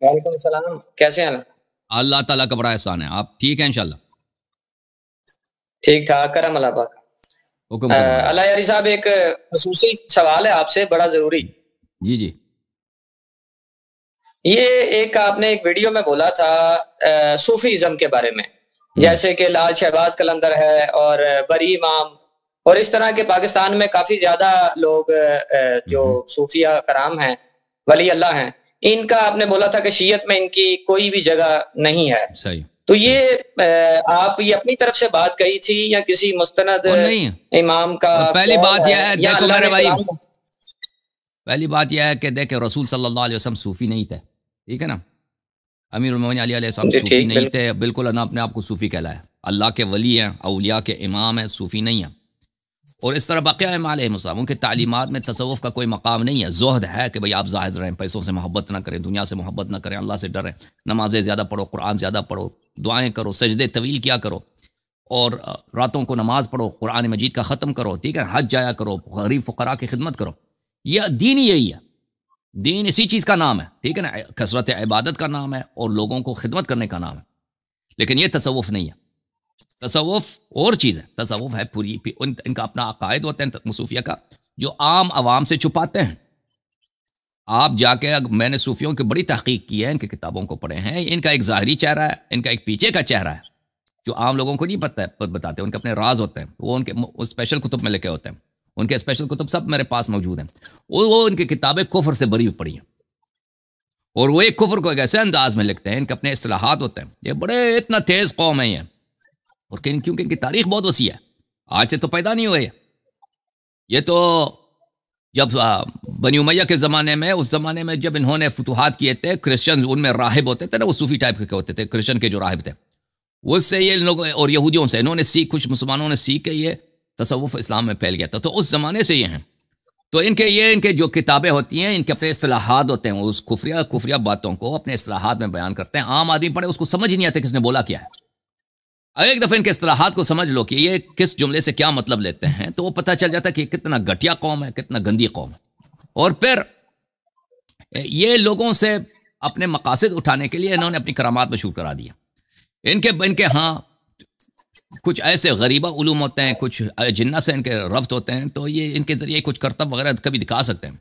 وعلیکم السلام، کیسے ہیں؟ اللہ تعالیٰ کا بڑا احسان ہے. آپ ٹھیک ہیں انشاءاللہ؟ ٹھیک ٹھاک، کرم اللہ پاک۔ حکم کریں بھائی. اللہ یاری صاحب، ایک خصوصی سوال ہے آپ سے، بڑا ضروری۔ جی جی یہ آپ نے ایک ویڈیو میں بولا تھا صوفی ازم کے بارے میں، ہوں جیسے کہ لال شہباز قلندر ہے اور بری امام، اور اس طرح کے پاکستان میں کافی زیادہ لوگ جو ہوں صوفیہ کرام ہیں، ولی اللہ ہیں، ان کا آپ نے بولا تھا کہ شیعت میں ان کی کوئی بھی جگہ نہیں ہے۔ صحیح تو صحیح. یہ آپ یہ اپنی طرف سے بات کہی تھی یا کسی مستند اور نہیں، امام کا اور پہلی قول بات یہ ہے ہے، یا دیکھو اللہ میرے نے بھائی، کلام میں؟ پہلی بات یہ ہے کہ دیکھیں رسول صلی اللہ علیہ وسلم صوفی نہیں تھے، ٹھیک ہے نا. امیر المومنین علی علیہ السلام جی صوفی ٹھیک، نہیں تھے، بالکل نہ اپنے آپ کو صوفی کہلایا. اللہ کے ولی ہیں، اولیاء کے امام ہیں، صوفی نہیں ہیں. اور اس طرح بقیہ امام علیہ السلام، ان کے تعلیمات میں تصوف کا کوئی مقام نہیں ہے. زہد ہے کہ بھئی آپ زاہد رہیں، پیسوں سے محبت نہ کریں، دنیا سے محبت نہ کریں، اللہ سے ڈریں، نمازیں زیادہ پڑھو، قرآن زیادہ پڑھو، دعائیں کرو، سجدے طویل کیا کرو، اور راتوں کو نماز پڑھو، قرآن مجید کا ختم کرو، ٹھیک ہے، حج جایا کرو، غریب فقراء کی خدمت کرو. یہ دین ہی یہی ہے. دین اسی چیز کا نام ہے، ٹھیک ہے نا. کثرت عبادت کا نام ہے اور لوگوں کو خدمت کرنے کا نام ہے. لیکن یہ تصوف نہیں ہے. تصوف اور چیز ہے. تصوف ہے پوری ان کا اپنا عقائد ہوتے ہیں صوفیہ کا، جو عام عوام سے چھپاتے ہیں. آپ جا کے، میں نے صوفیوں کی بڑی تحقیق کی ہے، ان کی کتابوں کو پڑھے ہیں. ان کا ایک ظاہری چہرہ ہے، ان کا ایک پیچھے کا چہرہ ہے، جو عام لوگوں کو نہیں پتہ ہے، بتاتے. ان کے اپنے راز ہوتے ہیں، وہ ان کے اسپیشل کتب میں لکھے ہوتے ہیں. ان کے اسپیشل کتب سب میرے پاس موجود ہیں. وہ ان کی کتابیں کفر سے بری پڑی ہیں، اور وہ ایک کفر کو ایک ایسے انداز میں لکھتے ہیں. ان کے اپنے اصطلاحات ہوتے ہیں. یہ بڑے اتنا تیز قوم ہے یہ، اور کیونکہ ان کی تاریخ بہت وسیع ہے. آج سے تو پیدا نہیں ہوئے. یہ تو جب بنی امیہ کے زمانے میں، اس زمانے میں جب انہوں نے فتوحات کیے تھے، کرسچنز ان میں راہب ہوتے تھے نا، وہ صوفی ٹائپ کے ہوتے تھے، کرسچن کے جو راہب تھے، اس سے یہ لوگ اور یہودیوں سے انہوں نے سیکھ، کچھ مسلمانوں نے سیکھ کے یہ تصوف اسلام میں پھیل گیا تھا. تو اس زمانے سے یہ ہیں. تو ان کے جو کتابیں ہوتی ہیں، ان کے اپنے اصطلاحات ہوتے ہیں. اس کفریہ باتوں کو اپنے اصطلاحات میں بیان کرتے ہیں. عام آدمی پڑھے اس کو سمجھ ہی نہیں آتا کس نے بولا کیا ہے. ایک دفعہ ان کے اصطلاحات کو سمجھ لو کہ یہ کس جملے سے کیا مطلب لیتے ہیں، تو وہ پتہ چل جاتا ہے کہ کتنا گھٹیا قوم ہے، کتنا گندی قوم ہے. اور پھر یہ لوگوں سے اپنے مقاصد اٹھانے کے لیے انہوں نے اپنی کرامات مشہور کرا دیا. ان کے ہاں کچھ ایسے غریبہ علوم ہوتے ہیں، کچھ جنہ سے ان کے ربط ہوتے ہیں، تو یہ ان کے ذریعے کچھ کرتب وغیرہ کبھی دکھا سکتے ہیں.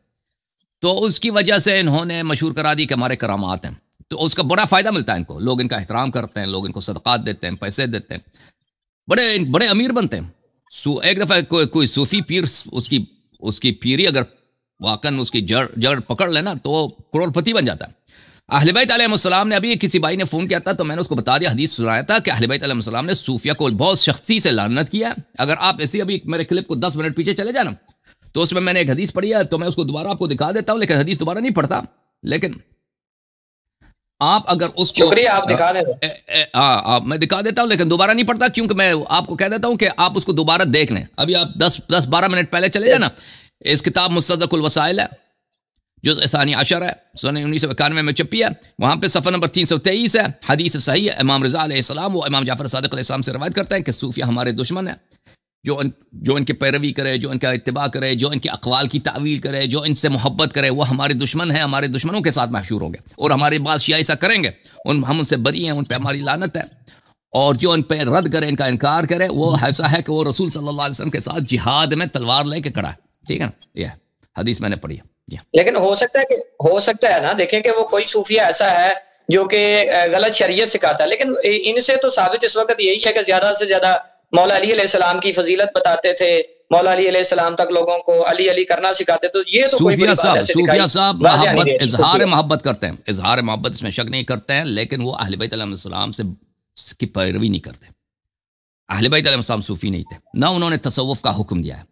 تو اس کی وجہ سے انہوں نے مشہور کرا دی کہ ہمارے کرامات ہیں. تو اس کا بڑا فائدہ ملتا ہے ان کو. لوگ ان کا احترام کرتے ہیں، لوگ ان کو صدقات دیتے ہیں، پیسے دیتے ہیں، بڑے بڑے امیر بنتے ہیں. ایک دفعہ کوئی صوفی پیر اس کی پیری اگر واقعاً اس کی جڑ پکڑ لینا تو وہ کروڑ پتی بن جاتا ہے. اہل بیت علیہ السلام نے، ابھی کسی بھائی نے فون کیا تھا تو میں نے اس کو بتا دیا، حدیث سنایا تھا کہ اہل بیت علیہ السلام نے صوفیہ کو بہت سختی سے لعنت کیا. اگر آپ ایسی ابھی میرے کلپ کو 10 منٹ پیچھے چلے جانا، تو اس میں نے ایک حدیث پڑھی ہے، تو میں اس کو دوبارہ آپ کو دکھا دیتا ہوں، لیکن حدیث دوبارہ نہیں پڑھتا. لیکن آپ اگر اس کو، شکریہ، آپ دکھا دیں. میں دکھا دیتا ہوں لیکن دوبارہ نہیں پڑھتا، کیونکہ میں آپ کو کہہ دیتا ہوں کہ آپ اس کو دوبارہ دیکھ لیں. ابھی آپ 10-12 منٹ پہلے چلے جانا. اس کتاب مستدرک الوسائل ہے، جزء ثانی عشر ہے، سن 1991 میں چھپی ہے. وہاں پہ صفحہ نمبر 323 ہے. حدیث صحیح ہے. امام رضا علیہ السلام و امام جعفر صادق علیہ السلام سے روایت کرتے ہیں کہ صوفیہ ہمارے دشمن ہیں. جو ان کے پیروی کرے، جو ان کا اتباع کرے، جو ان کے اقوال کی تعویل کرے، جو ان سے محبت کرے، وہ ہمارے دشمن ہیں. ہمارے دشمنوں کے ساتھ محشور ہوں گے، اور ہمارے بعض شیعہ ایسا کریں گے، ہم ان سے بری ہیں، ان پہ ہماری لعنت ہے. اور جو ان پہ رد کرے، ان کا انکار کرے، وہ ایسا ہے کہ وہ رسول صلی اللہ علیہ وسلم کے ساتھ جہاد میں تلوار لے کے کھڑا ہے. ٹھیک ہے نا. یہ حدیث میں نے پڑھی ہے. لیکن ہو سکتا ہے نا، دیکھیں کہ وہ کوئی صوفیہ ایسا ہے جو کہ غلط شریعت سکھاتا ہے، لیکن ان سے تو ثابت اس وقت یہی ہے کہ زیادہ سے زیادہ مولا علی علیہ السلام کی فضیلت بتاتے تھے، مولا علی علیہ السلام تک لوگوں کو علی علی کرنا سکھاتے. تو یہ تو کوئی بڑی بات ایسے دکھائی صوفیہ صاحب واضح نہیں محبت، دے رہی اظہار صوفیہ. محبت کرتے ہیں، اظہار محبت اس میں شک نہیں کرتے ہیں، لیکن وہ اہل بیت علیہ السلام سے کی پیروی نہیں کرتے. اہل بیت علیہ السلام صوفی نہیں تھے، نہ انہوں نے تصوف کا حکم دیا ہے.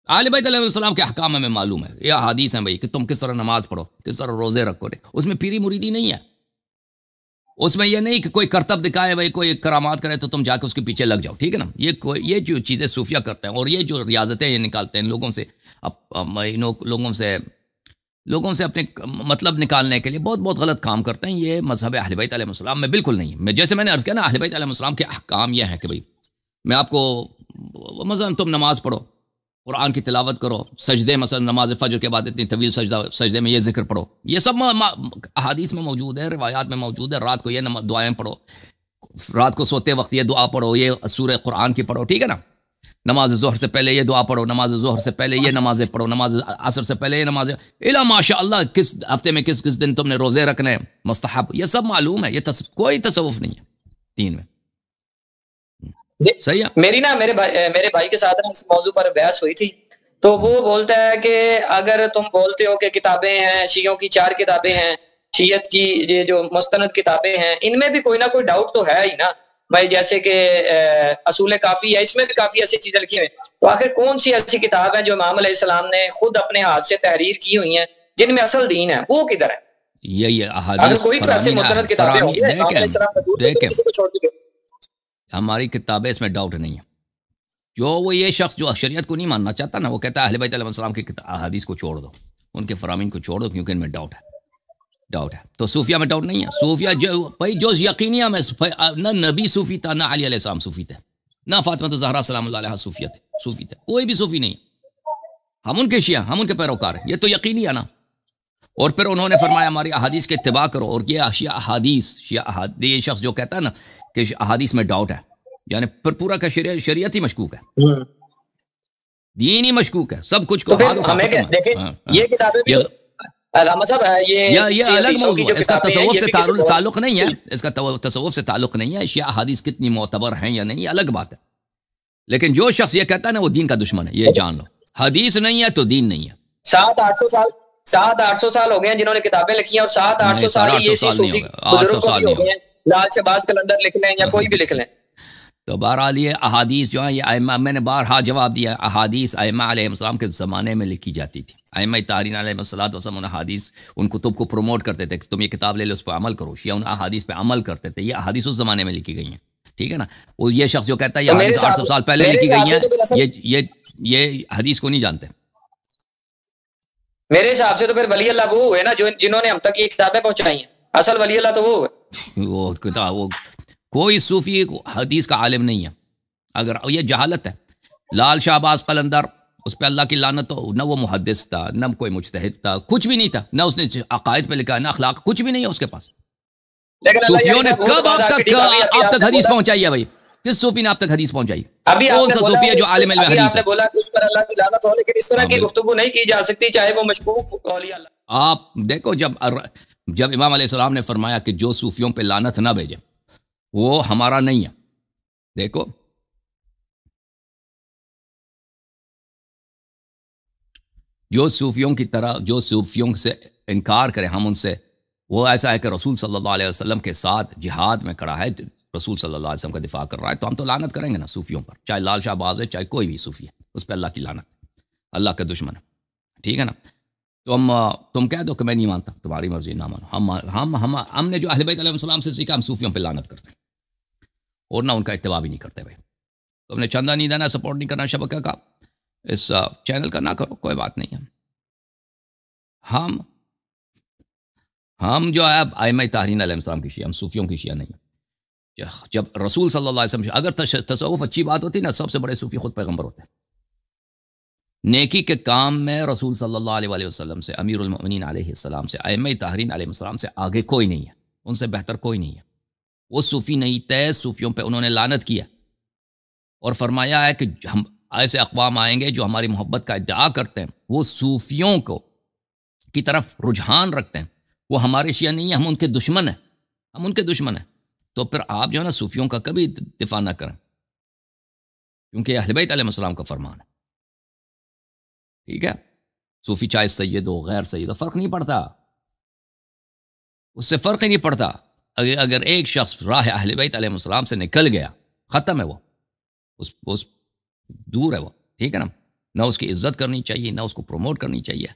اہل بیت علیہ السلام کے احکام ہمیں معلوم ہے، یہ احادیث ہیں بھائی، کہ تم کس طرح نماز پڑھو، کس طرح روزے رکھو. اس میں پیری مریدی نہیں ہے. اس میں یہ نہیں کہ کوئی کرتب دکھائے، بھائی کوئی کرامات کرے تو تم جا کے اس کے پیچھے لگ جاؤ. ٹھیک ہے نا. یہ جو چیزیں صوفیہ کرتے ہیں، اور یہ جو ریاضتیں یہ نکالتے ہیں لوگوں سے، لوگوں سے اپنے مطلب نکالنے کے لیے بہت بہت غلط کام کرتے ہیں. یہ مذہب اہل بیت علیہ السلام میں بالکل نہیں ہے. جیسے میں نے عرض کیا نا، اہل بیت علیہ السلام کے احکام یہ ہیں کہ بھائی، میں آپ کو مثلا تم نماز پڑھو، قرآن کی تلاوت کرو، سجدے مثلا نماز فجر کے بعد اتنی طویل سجدے میں یہ ذکر پڑھو، یہ سب احادیث میں موجود ہے، روایات میں موجود ہے. رات کو یہ دعائیں پڑھو، رات کو سوتے وقت یہ دعا پڑھو، یہ سورہ قرآن کی پڑھو، ٹھیک ہے نا. نماز ظہر سے پہلے یہ دعا پڑھو، نماز ظہر سے پہلے یہ نمازیں پڑھو، نماز عصر سے پہلے یہ نمازیں الا ماشاء اللہ. کس ہفتے میں کس دن تم نے روزے رکھنے ہیں مستحب، یہ سب معلوم ہے. یہ کوئی تصوف نہیں ہے دین میں. صحیح ہے. میرے بھائی کے ساتھ اس موضوع پر بحث ہوئی تھی، تو وہ بولتا ہے کہ اگر تم بولتے ہو کہ کتابیں ہیں، شیعوں کی 4 کتابیں ہیں، شیعت کی یہ جو مستند کتابیں ہیں، ان میں بھی کوئی نہ کوئی ڈاؤٹ تو ہے ہی نا بھائی. جیسے کہ اصول کافی ہے، اس میں بھی کافی ایسی چیزیں لکھی ہوئی ہیں. تو آخر کون سی ایسی کتاب ہے جو امام علیہ السلام نے خود اپنے ہاتھ سے تحریر کی ہوئی ہیں جن میں اصل دین ہے، وہ کدھر ہے؟ یہ احادیث کوئی تو ایسی مستند کتابیں ہوں گی. دیکھیں ہماری کتابیں اس میں ڈاؤٹ نہیں ہے. جو وہ یہ شخص جو شریعت کو نہیں ماننا چاہتا نا، وہ کہتا ہے اہل بیت علیہ السلام کی احادیث کو چھوڑ دو، ان کے فرامین کو چھوڑ دو، کیونکہ ان میں ڈاؤٹ ہے. تو صوفیہ میں ڈاؤٹ نہیں ہے. صوفیہ جو یقینیہ میں نہ نبی صوفی تھا، نہ علی علیہ السلام صوفی تھے، نہ فاطمہ الزہرا سلام اللہ علیہا صوفی تھے، کوئی بھی صوفی نہیں. ہم ان کے شیعہ، ہم ان کے پیروکار ہیں، یہ تو یقینی ہے نا. اور پھر انہوں نے فرمایا ہماری احادیث کے اتباع کرو. اور یہ شیعہ احادیث یہ شخص جو کہتا ہے نا کہ احادیث میں ڈاؤٹ ہے، یعنی پھر پورا کا شریعت ہی مشکوک ہے، دین ہی مشکوک ہے، سب کچھ کو یہ کتابیں یہ الگ موضوع ہے. اس کا تصوف سے تعلق نہیں ہے، اس کا تصوف سے تعلق نہیں ہے. شیعہ احادیث کتنی معتبر ہیں یا نہیں، یہ الگ بات ہے. لیکن جو شخص یہ کہتا ہے نا وہ دین کا دشمن ہے، یہ جان لو. حدیث نہیں ہے تو دین نہیں ہے. 700-800 سال ہو گئے ہیں جنہوں نے کتابیں لکھی ہیں، اور 700-800 سال یہ صوفی بزرگ ہو گئے ہیں. لال شہباز کلندر لکھ لیں یا کوئی بھی لکھ لیں. تو بہرحال یہ احادیث جو ہیں یہ ائمہ، میں نے بارہا جواب دیا، احادیث ائمہ علیہ السلام کے زمانے میں لکھی جاتی تھی. ائمہ طاہرین علیہ السلام ان احادیث، ان کتب کو پروموٹ کرتے تھے کہ تم یہ کتاب لے لو، اس پہ عمل کرو. شیعہ ان احادیث پہ عمل کرتے تھے. یہ احادیث اس زمانے میں لکھی گئی ہیں، ٹھیک ہے نا. وہ یہ شخص جو کہتا ہے یہ حدیث 800 سال پہلے لکھی گئی ہیں، یہ حدیث کو نہیں جانتے. میرے حساب سے تو پھر ولی اللہ وہ ہوئے نا جنہوں نے ہم تک یہ کتابیں پہنچائی ہیں. اصل ولی اللہ تو وہ ہوئے. وہ کتاب کوئی صوفی حدیث کا عالم نہیں ہے. اگر یہ جہالت ہے. لال شہباز قلندر، اس پہ اللہ کی لعنت ہو، نہ وہ محدث تھا، نہ کوئی مجتہد تھا، کچھ بھی نہیں تھا، نہ اس نے عقائد پہ لکھا، نہ اخلاق، کچھ بھی نہیں ہے اس کے پاس. صوفیوں نے کب آپ تک حدیث پہنچائی ہے بھائی؟ کس صوفی نے آپ تک حدیث پہنچائی؟ کون سا صوفی ہے جو عالم علم حدیث ہے؟ آپ نے بولا کہ اس پر اللہ کی لعنت ہو، لیکن اس طرح کی گفتگو نہیں کی جا سکتی چاہے وہ مشکوک اولیاء اللہ. آپ دیکھو جب امام علیہ السلام نے فرمایا کہ جو صوفیوں پہ لعنت نہ بھیجے وہ ہمارا نہیں ہے. دیکھو جو صوفیوں کی طرح، جو صوفیوں سے انکار کرے ہم ان سے، وہ ایسا ہے کہ رسول صلی اللہ علیہ وسلم کے ساتھ جہاد میں کھڑا ہے، رسول صلی اللہ علیہ وسلم کا دفاع کر رہا ہے، تو ہم تو لعنت کریں گے نا صوفیوں پر، چاہے لال شہباز ہے چاہے کوئی بھی صوفی ہے، اس پہ اللہ کی لعنت، اللہ کا دشمن ہے، ٹھیک ہے نا. تو تم کہہ دو کہ میں نہیں مانتا، تمہاری مرضی، نہ مانو. ہم نے جو اہل بیت علیہ السلام سے سیکھا، ہم صوفیوں پہ لعنت کرتے ہیں اور نہ ان کا اتباع بھی نہیں کرتے. بھائی تم نے چندہ نہیں دینا، سپورٹ نہیں کرنا شبکہ کا، اس چینل کا، نہ کرو، کوئی بات نہیں ہے. ہم جو ہے ائمہ طاہرین علیہ السلام کی شیعہ، ہم صوفیوں کی شیعہ نہیں ہیں. جب رسول صلی اللہ علیہ وسلم، اگر تصوف اچھی بات ہوتی نا، سب سے بڑے صوفی خود پیغمبر ہوتے ہیں. نیکی کے کام میں رسول صلی اللہ علیہ وسلم سے، امیر المؤمنین علیہ السلام سے، ائمہ طاہرین علیہ السلام سے آگے کوئی نہیں ہے، ان سے بہتر کوئی نہیں ہے. وہ صوفی نہیں تھے، صوفیوں پہ انہوں نے لعنت کیا اور فرمایا ہے کہ ہم ایسے اقوام آئیں گے جو ہماری محبت کا ادعا کرتے ہیں، وہ صوفیوں کو کی طرف رجحان رکھتے ہیں، وہ ہمارے شیعہ نہیں ہیں، ہم ان کے دشمن ہیں، ہم ان کے دشمن ہیں. تو پھر آپ جو ہے نا صوفیوں کا کبھی دفاع نہ کریں، کیونکہ اہل بیت علیہ السلام کا فرمان ہے، ٹھیک ہے. صوفی چاہے سید ہو غیر سید ہو، فرق نہیں پڑتا، اس سے فرق ہی نہیں پڑتا. اگر ایک شخص راہ اہل بیت علیہ السلام سے نکل گیا، ختم ہے، وہ اس دور ہے وہ، ٹھیک ہے نا. نہ اس کی عزت کرنی چاہیے، نہ اس کو پروموٹ کرنی چاہیے.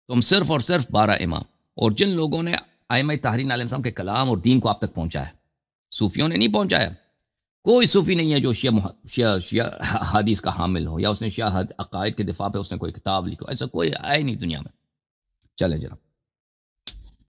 تم صرف اور صرف 12 امام اور جن لوگوں نے ائمہ طاہرین علیہ السلام کے کلام اور دین کو آپ تک پہنچایا، صوفیوں نے نہیں پہنچایا. کوئی صوفی نہیں ہے جو شیعہ حدیث کا حامل ہو، یا اس نے شیعہ عقائد کے دفاع پہ اس نے کوئی کتاب لکھی، ایسا کوئی آئے نہیں دنیا میں. چلے جناب.